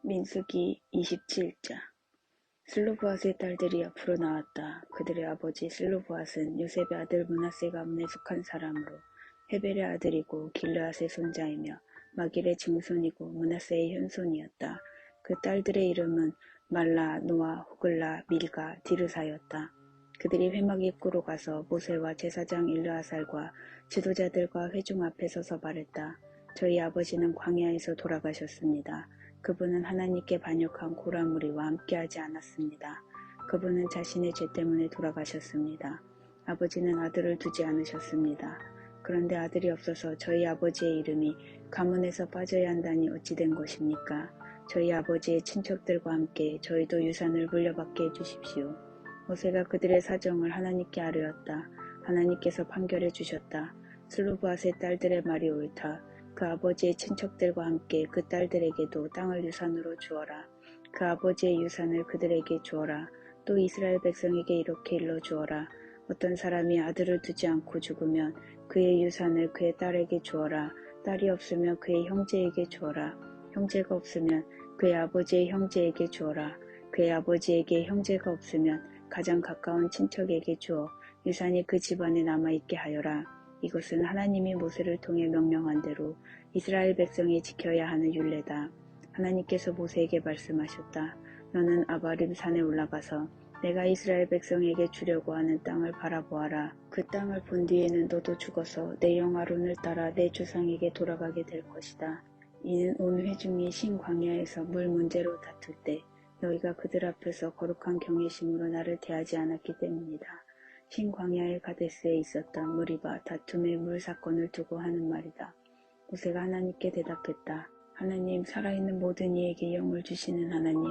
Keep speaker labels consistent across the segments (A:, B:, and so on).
A: 민수기 27장. 슬로브앗의 딸들이 앞으로 나왔다. 그들의 아버지 슬로브앗은 요셉의 아들 므낫세 가문에 속한 사람으로 헤벨의 아들이고 길르앗의 손자이며 마길의 증손이고 므낫세의 현손이었다. 그 딸들의 이름은 말라, 노아, 호글라, 밀가, 디르사였다. 그들이 회막 입구로 가서 모세와 제사장 일르아살과 지도자들과 회중 앞에 서서 말했다. 저희 아버지는 광야에서 돌아가셨습니다. 그분은 하나님께 반역한 고라 무리와 함께하지 않았습니다. 그분은 자신의 죄 때문에 돌아가셨습니다. 아버지는 아들을 두지 않으셨습니다. 그런데 아들이 없어서 저희 아버지의 이름이 가문에서 빠져야 한다니 어찌 된 것입니까? 저희 아버지의 친척들과 함께 저희도 유산을 물려받게 해주십시오. 모세가 그들의 사정을 하나님께 아뢰었다. 하나님께서 판결해 주셨다. 슬로브앗의 딸들의 말이 옳다. 그 아버지의 친척들과 함께 그 딸들에게도 땅을 유산으로 주어라. 그 아버지의 유산을 그들에게 주어라. 또 이스라엘 백성에게 이렇게 일러주어라. 어떤 사람이 아들을 두지 않고 죽으면 그의 유산을 그의 딸에게 주어라. 딸이 없으면 그의 형제에게 주어라. 형제가 없으면 그의 아버지의 형제에게 주어라. 그의 아버지에게 형제가 없으면 가장 가까운 친척에게 주어 유산이 그 집안에 남아있게 하여라. 이것은 하나님이 모세를 통해 명령한 대로 이스라엘 백성이 지켜야 하는 율례다. 하나님께서 모세에게 말씀하셨다. 너는 아바림 산에 올라가서 내가 이스라엘 백성에게 주려고 하는 땅을 바라보아라. 그 땅을 본 뒤에는 너도 죽어서 내 영 아론을 따라 내 조상에게 돌아가게 될 것이다. 이는 온 회중이 신 광야에서 물 문제로 다툴 때 너희가 그들 앞에서 거룩한 경외심으로 나를 대하지 않았기 때문이다. 신 광야의 가데스에 있었던 무리바 다툼의 물 사건을 두고 하는 말이다. 모세가 하나님께 대답했다. 하나님, 살아있는 모든 이에게 영을 주시는 하나님,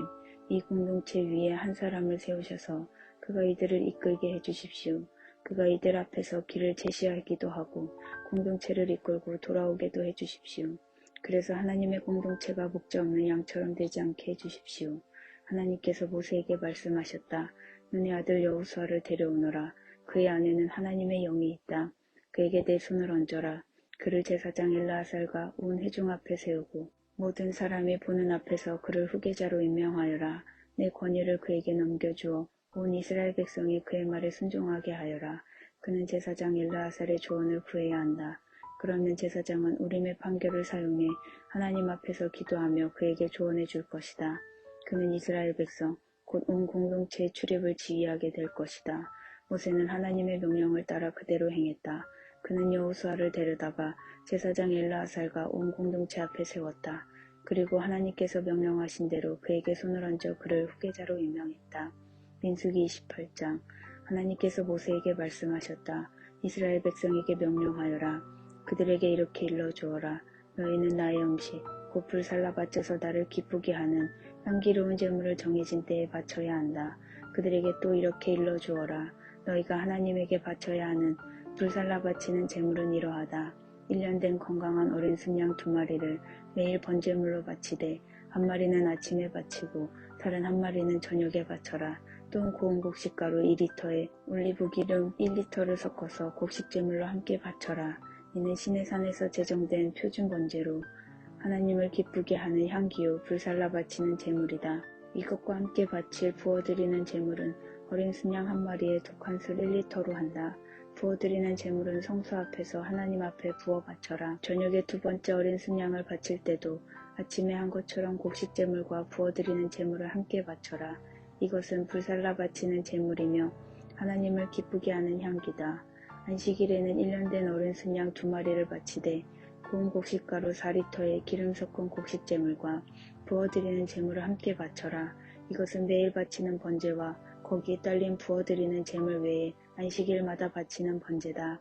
A: 이 공동체 위에 한 사람을 세우셔서 그가 이들을 이끌게 해주십시오. 그가 이들 앞에서 길을 제시하기도 하고 공동체를 이끌고 돌아오게도 해주십시오. 그래서 하나님의 공동체가 목자 없는 양처럼 되지 않게 해주십시오. 하나님께서 모세에게 말씀하셨다. 너네 아들 여호수아를 데려오너라. 그의 안에는 하나님의 영이 있다. 그에게 내 손을 얹어라. 그를 제사장 일르아살과 온 회중 앞에 세우고 모든 사람이 보는 앞에서 그를 후계자로 임명하여라. 내 권위를 그에게 넘겨주어 온 이스라엘 백성이 그의 말에 순종하게 하여라. 그는 제사장 일르아살의 조언을 구해야 한다. 그러면 제사장은 우림의 판결을 사용해 하나님 앞에서 기도하며 그에게 조언해 줄 것이다. 그는 이스라엘 백성, 곧 온 공동체의 출입을 지휘하게 될 것이다. 모세는 하나님의 명령을 따라 그대로 행했다. 그는 여호수아를 데려다가 제사장 엘르아살과 온 공동체 앞에 세웠다. 그리고 하나님께서 명령하신 대로 그에게 손을 얹어 그를 후계자로 임명했다. 민수기 28장. 하나님께서 모세에게 말씀하셨다. 이스라엘 백성에게 명령하여라. 그들에게 이렇게 일러주어라. 너희는 나의 음식, 곧 불살라 바쳐서 나를 기쁘게 하는 향기로운 제물을 정해진 때에 바쳐야 한다. 그들에게 또 이렇게 일러주어라. 너희가 하나님에게 바쳐야 하는 불살라 바치는 제물은 이러하다. 1년 된 건강한 어린 순양 2마리를 매일 번제물로 바치되 한 마리는 아침에 바치고 다른 한 마리는 저녁에 바쳐라. 또 고운 곡식가루 2리터에 올리브 기름 1리터를 섞어서 곡식제물로 함께 바쳐라. 이는 시내산에서 제정된 표준 번제로 하나님을 기쁘게 하는 향기요 불살라 바치는 제물이다. 이것과 함께 바칠 부어드리는 제물은 어린 순양 한 마리에 독한술 1리터로 한다. 부어드리는 제물은 성소 앞에서 하나님 앞에 부어 바쳐라. 저녁에 2번째 어린 순양을 바칠 때도 아침에 한 것처럼 곡식 제물과 부어드리는 제물을 함께 바쳐라. 이것은 불살라 바치는 제물이며 하나님을 기쁘게 하는 향기다. 안식일에는 1년 된 어린 순양 2마리를 바치되 고운 곡식가루 4리터에 기름 섞은 곡식 제물과 부어드리는 제물을 함께 바쳐라. 이것은 매일 바치는 번제와 거기에 딸린 부어드리는 제물 외에 안식일마다 바치는 번제다.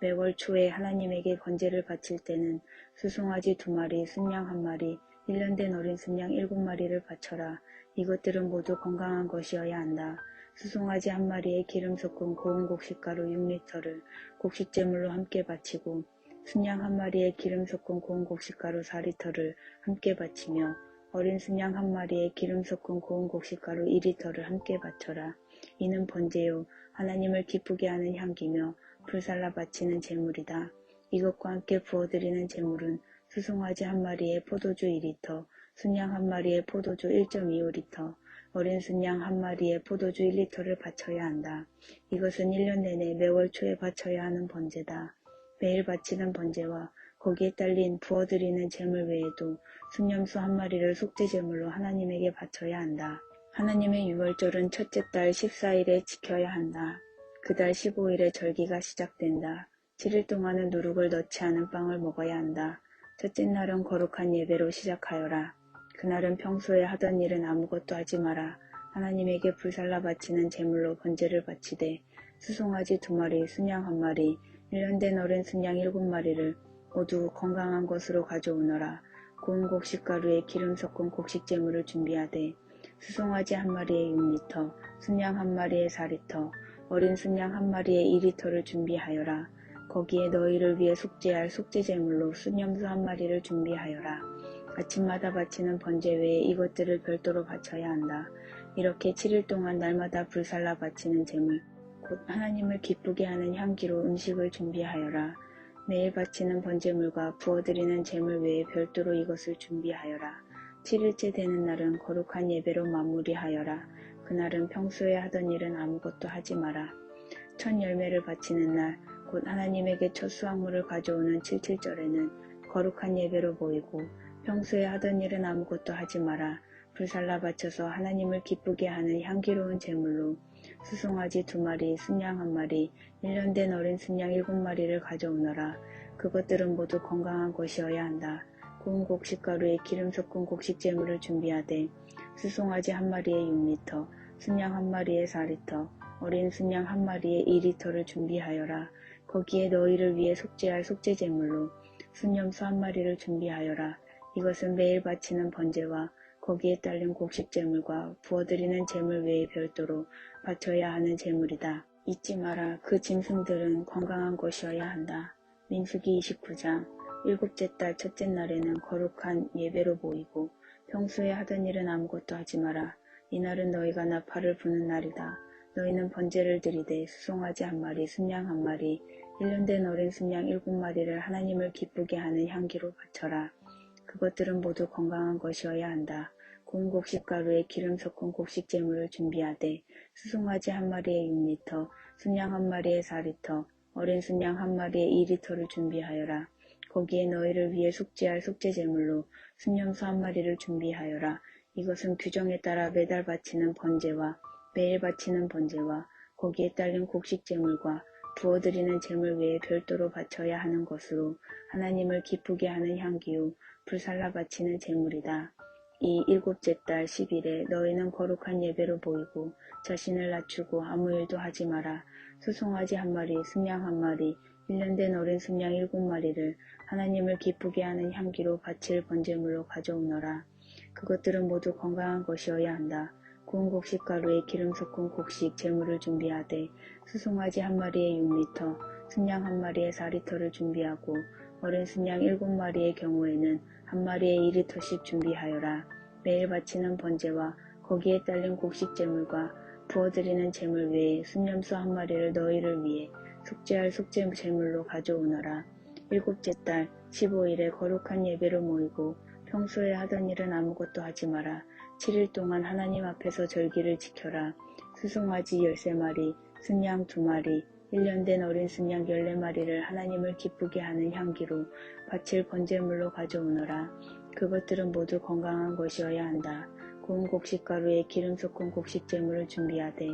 A: 매월 초에 하나님에게 번제를 바칠 때는 수송아지 2마리, 순양 1마리, 1년 된 어린 순양 7마리를 바쳐라. 이것들은 모두 건강한 것이어야 한다. 수송아지 1마리에 기름 섞은 고운 곡식가루 6리터를 곡식제물로 함께 바치고 순양 1마리에 기름 섞은 고운 곡식가루 4리터를 함께 바치며 어린 순양 1마리에 기름 섞은 고운 곡식가루 2리터를 함께 바쳐라. 이는 번제요 하나님을 기쁘게 하는 향기며 불살라 바치는 제물이다. 이것과 함께 부어드리는 제물은 수송아지 1마리에 포도주 2리터, 순양 한 마리에 포도주 1.25리터, 어린 순양 한 마리에 포도주 1리터를 바쳐야 한다. 이것은 1년 내내 매월 초에 바쳐야 하는 번제다. 매일 바치는 번제와 거기에 딸린 부어드리는 제물 외에도 순염소 한 마리를 속죄제물로 하나님에게 바쳐야 한다. 하나님의 유월절은 첫째 달 14일에 지켜야 한다. 그달 15일에 절기가 시작된다. 7일 동안은 누룩을 넣지 않은 빵을 먹어야 한다. 첫째 날은 거룩한 예배로 시작하여라. 그날은 평소에 하던 일은 아무것도 하지 마라. 하나님에게 불살라 바치는 제물로 번제를 바치되 수송아지 2마리, 순양 1마리, 1년 된 어린 순양 7마리를 모두 건강한 것으로 가져오너라. 고운 곡식가루에 기름 섞은 곡식제물을 준비하되 수송아지 1마리에 6리터, 순양 1마리에 4리터, 어린 순양 1마리에 2리터를 준비하여라. 거기에 너희를 위해 속죄할 속죄제물로 순염소 1마리를 준비하여라. 아침마다 바치는 번제 외에 이것들을 별도로 바쳐야 한다. 이렇게 7일 동안 날마다 불살라 바치는 제물, 곧 하나님을 기쁘게 하는 향기로 음식을 준비하여라. 매일 바치는 번제물과 부어드리는 제물 외에 별도로 이것을 준비하여라. 7일째 되는 날은 거룩한 예배로 마무리하여라. 그날은 평소에 하던 일은 아무것도 하지 마라. 첫 열매를 바치는 날, 곧 하나님에게 첫 수확물을 가져오는 77절에는 거룩한 예배로 모이고 평소에 하던 일은 아무것도 하지 마라. 불살라 바쳐서 하나님을 기쁘게 하는 향기로운 제물로 수송아지 2마리, 순양 1마리, 1년 된 어린 순양 7마리를 가져오너라. 그것들은 모두 건강한 것이어야 한다. 고운 곡식가루에 기름 섞은 곡식제물을 준비하되 수송아지 1마리에 6리터, 순양 1마리에 4리터, 어린 순양 1마리에 2리터를 준비하여라. 거기에 너희를 위해 속죄할 속죄제물로 순염소 1마리를 준비하여라. 이것은 매일 바치는 번제와 거기에 딸린 곡식제물과 부어드리는 제물 외에 별도로 바쳐야 하는 제물이다. 잊지 마라. 그 짐승들은 건강한 것이어야 한다. 민수기 29장. 7째 달 첫째 날에는 거룩한 예배로 모이고 평소에 하던 일은 아무것도 하지 마라. 이날은 너희가 나팔을 부는 날이다. 너희는 번제를 드리되 수송아지 1마리, 순양 1마리, 1년 된 어린 순양 7마리를 하나님을 기쁘게 하는 향기로 바쳐라. 그것들은 모두 건강한 것이어야 한다. 고운 곡식가루에 기름 섞은 곡식제물을 준비하되 수송아지 1마리에 6리터, 순양 1마리에 4리터, 어린 순양 1마리에 2리터를 준비하여라. 거기에 너희를 위해 속죄할 속죄제물로 순염소 1마리를 준비하여라. 이것은 규정에 따라 매달 바치는 번제와 매일 바치는 번제와 거기에 딸린 곡식제물과 부어드리는 제물 외에 별도로 바쳐야 하는 것으로 하나님을 기쁘게 하는 향기요 불살라 바치는 제물이다. 이 7째 달 10일에 너희는 거룩한 예배로 모이고 자신을 낮추고 아무 일도 하지 마라. 수송아지 1마리, 순양 1마리, 1년 된 어린 순양 7마리를 하나님을 기쁘게 하는 향기로 바칠 번제물로 가져오너라. 그것들은 모두 건강한 것이어야 한다. 고운 곡식가루에 기름 섞은 곡식 제물을 준비하되 수송아지 1마리에 6리터, 순양 1마리에 4리터를 준비하고 어린 순양 7마리의 경우에는 1마리에 2리터씩 준비하여라. 매일 바치는 번제와 거기에 딸린 곡식 제물과 부어드리는 제물 외에 순염소 1마리를 너희를 위해 속죄할 속죄 제물로 가져오너라. 7째 달 15일에 거룩한 예배로 모이고 평소에 하던 일은 아무것도 하지 마라. 7일 동안 하나님 앞에서 절기를 지켜라. 수송아지 13마리, 순양 2마리, 1년 된 어린 순양 14마리를 하나님을 기쁘게 하는 향기로 바칠 번제물로 가져오너라. 그것들은 모두 건강한 것이어야 한다. 고운 곡식가루에 기름 섞은 곡식제물을 준비하되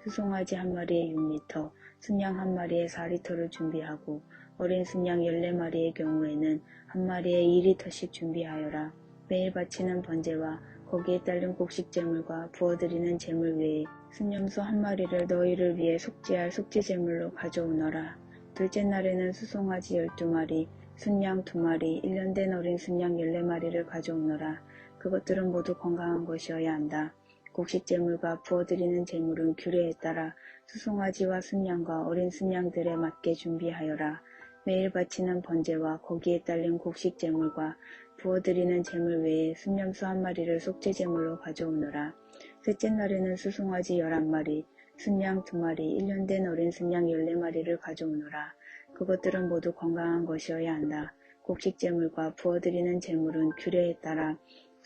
A: 수송아지 1마리에 6리터, 순양 1마리에 4리터를 준비하고 어린 순양 14마리의 경우에는 1마리에 2리터씩 준비하여라. 매일 바치는 번제와 거기에 딸린 곡식제물과 부어드리는 제물 외에 순염소 1마리를 너희를 위해 속죄할 속죄제물로 가져오너라. 둘째 날에는 수송아지 12마리, 순양 2마리, 1년 된 어린 순양 14마리를 가져오너라. 그것들은 모두 건강한 것이어야 한다. 곡식제물과 부어드리는 제물은 규례에 따라 수송아지와 순양과 어린 순양들에 맞게 준비하여라. 매일 바치는 번제와 거기에 딸린 곡식제물과 부어드리는 제물 외에 순염소 1마리를 속죄제물로 가져오너라. 셋째 날에는 수송아지 11마리, 순양 2마리, 1년 된 어린 순양 14마리를 가져오너라. 그것들은 모두 건강한 것이어야 한다. 곡식제물과 부어드리는 제물은 규례에 따라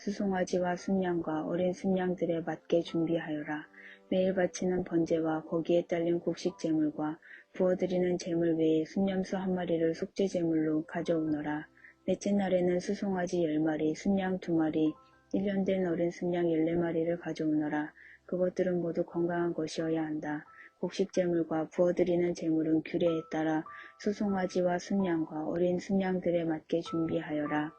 A: 수송아지와 순양과 어린 순양들에 맞게 준비하여라. 매일 바치는 번제와 거기에 딸린 곡식 제물과 부어드리는 제물 외에 순염소 한 마리를 속죄 제물로 가져오너라. 넷째 날에는 수송아지 10마리, 순양 2마리, 1년 된 어린 순양 14마리를 가져오너라. 그것들은 모두 건강한 것이어야 한다. 곡식 제물과 부어드리는 제물은 규례에 따라 수송아지와 순양과 어린 순양들에 맞게 준비하여라.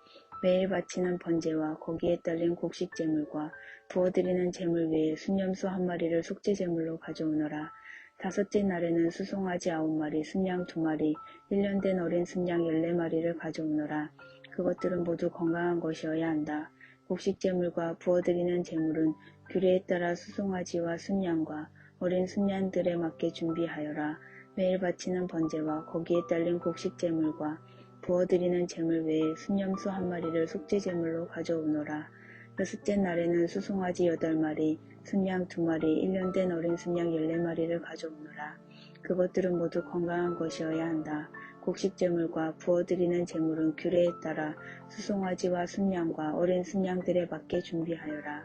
A: 매일 바치는 번제와 거기에 딸린 곡식 제물과 부어드리는 제물 외에 순염소 한 마리를 속죄 제물로 가져오너라. 다섯째 날에는 수송아지 9마리, 순양 2마리, 1년 된 어린 순양 14마리를 가져오너라. 그것들은 모두 건강한 것이어야 한다. 곡식 제물과 부어드리는 제물은 규례에 따라 수송아지와 순양과 어린 순양들에 맞게 준비하여라. 매일 바치는 번제와 거기에 딸린 곡식 제물과 부어드리는 제물 외에 순염소 한 마리를 속죄 제물로 가져오너라. 여섯째 날에는 수송아지 8마리, 순양 2마리, 1년 된 어린 순양 14마리를 가져오너라. 그것들은 모두 건강한 것이어야 한다. 곡식 제물과 부어드리는 제물은 규례에 따라 수송아지와 순양과 어린 순양들에 맞게 준비하여라.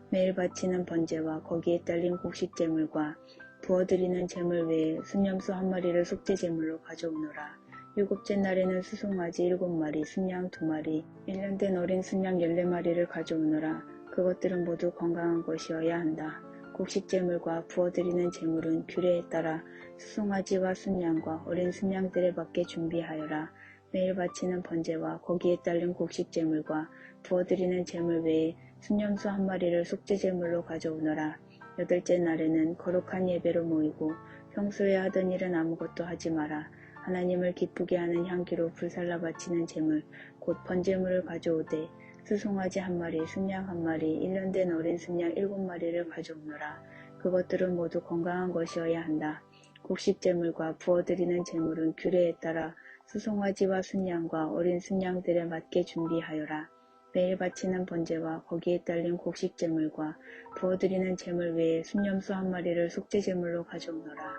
A: 매일 바치는 번제와 거기에 딸린 곡식 제물과 부어드리는 제물 외에 순염소 한 마리를 속죄 제물로 가져오너라. 일곱째 날에는 수송아지 7마리, 순양 2마리, 1년 된 어린 순양 14마리를 가져오너라. 그것들은 모두 건강한 것이어야 한다. 곡식 제물과 부어드리는 제물은 규례에 따라 수송아지와 순양과 어린 순양들에 맞게 준비하여라. 매일 바치는 번제와 거기에 딸린 곡식 제물과 부어드리는 제물 외에 순염소 한 마리를 속죄 제물로 가져오너라. 여덟째 날에는 거룩한 예배로 모이고 평소에 하던 일은 아무것도 하지 마라. 하나님을 기쁘게 하는 향기로 불살라 바치는 제물, 곧 번제물을 가져오되 수송아지 1마리, 순양 1마리, 1년 된 어린 순양 7마리를 가져오너라. 그것들은 모두 건강한 것이어야 한다. 곡식 제물과 부어드리는 제물은 규례에 따라 수송아지와 순양과 어린 순양들에 맞게 준비하여라. 매일 바치는 번제와 거기에 딸린 곡식 제물과 부어드리는 제물 외에 순염소 한 마리를 속죄 제물로 가져오너라.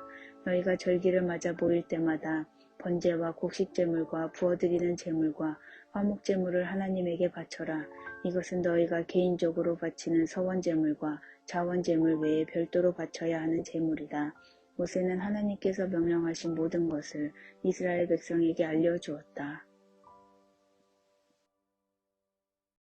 A: 너희가 절기를 맞아 모일 때마다 번제와 곡식 제물과 부어드리는 제물과 화목 제물을 하나님에게 바쳐라. 이것은 너희가 개인적으로 바치는 서원 제물과 자원 제물 외에 별도로 바쳐야 하는 제물이다. 모세는 하나님께서 명령하신 모든 것을 이스라엘 백성에게 알려주었다.